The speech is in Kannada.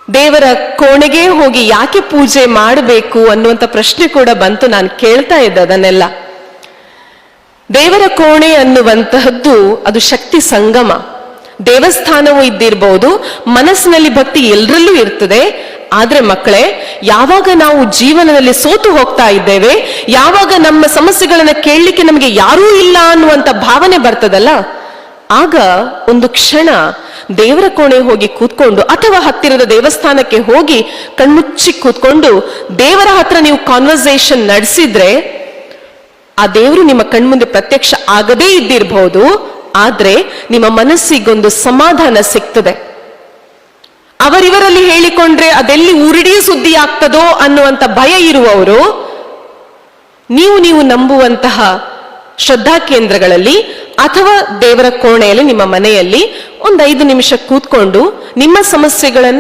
ದೇವರ ಕೋಣೆಗೆ ಹೋಗಿ ಯಾಕೆ ಪೂಜೆ ಮಾಡಬೇಕು ಅನ್ನುವಂಥ ಪ್ರಶ್ನೆ ಕೂಡ ಬಂತು. ನಾನು ಕೇಳ್ತಾ ಇದ್ದೆ ಅದನ್ನೆಲ್ಲ. ದೇವರ ಕೋಣೆ ಅನ್ನುವಂತಹದ್ದು ಅದು ಶಕ್ತಿ ಸಂಗಮ. ದೇವಸ್ಥಾನವೂ ಇದ್ದಿರಬಹುದು, ಮನಸ್ಸಿನಲ್ಲಿ ಭಕ್ತಿ ಎಲ್ಲರಲ್ಲೂ ಇರ್ತದೆ. ಆದ್ರೆ ಮಕ್ಕಳೇ, ಯಾವಾಗ ನಾವು ಜೀವನದಲ್ಲಿ ಸೋತು ಹೋಗ್ತಾ ಇದ್ದೇವೆ, ಯಾವಾಗ ನಮ್ಮ ಸಮಸ್ಯೆಗಳನ್ನ ಕೇಳಲಿಕ್ಕೆ ನಮಗೆ ಯಾರೂ ಇಲ್ಲ ಅನ್ನುವಂಥ ಭಾವನೆ ಬರ್ತದಲ್ಲ, ಆಗ ಒಂದು ಕ್ಷಣ ದೇವರ ಕೋಣೆ ಹೋಗಿ ಕೂತ್ಕೊಂಡು ಅಥವಾ ಹತ್ತಿರದ ದೇವಸ್ಥಾನಕ್ಕೆ ಹೋಗಿ ಕಣ್ಮುಚ್ಚಿ ಕೂತ್ಕೊಂಡು ದೇವರ ಹತ್ರ ನೀವು ಕಾನ್ವರ್ಸೇಷನ್ ನಡೆಸಿದ್ರೆ ಆ ದೇವರು ನಿಮ್ಮ ಕಣ್ಮುಂದೆ ಪ್ರತ್ಯಕ್ಷ ಆಗದೇ ಇದ್ದಿರಬಹುದು, ಆದ್ರೆ ನಿಮ್ಮ ಮನಸ್ಸಿಗೊಂದು ಸಮಾಧಾನ ಸಿಗ್ತದೆ. ಅವರಿವರಲ್ಲಿ ಹೇಳಿಕೊಂಡ್ರೆ ಅದೆಲ್ಲಿ ಉರುಡಿ ಸುದ್ದಿ ಆಗ್ತದೋ ಅನ್ನುವಂಥ ಭಯ ಇರುವವರು ನೀವು ನಂಬುವಂತಹ ಶ್ರದ್ಧಾ ಕೇಂದ್ರಗಳಲ್ಲಿ ಅಥವಾ ದೇವರ ಕೋಣೆಯಲ್ಲಿ ನಿಮ್ಮ ಮನೆಯಲ್ಲಿ ಒಂದು 5 ನಿಮಿಷ ಕೂತ್ಕೊಂಡು ನಿಮ್ಮ ಸಮಸ್ಯೆಗಳನ್ನು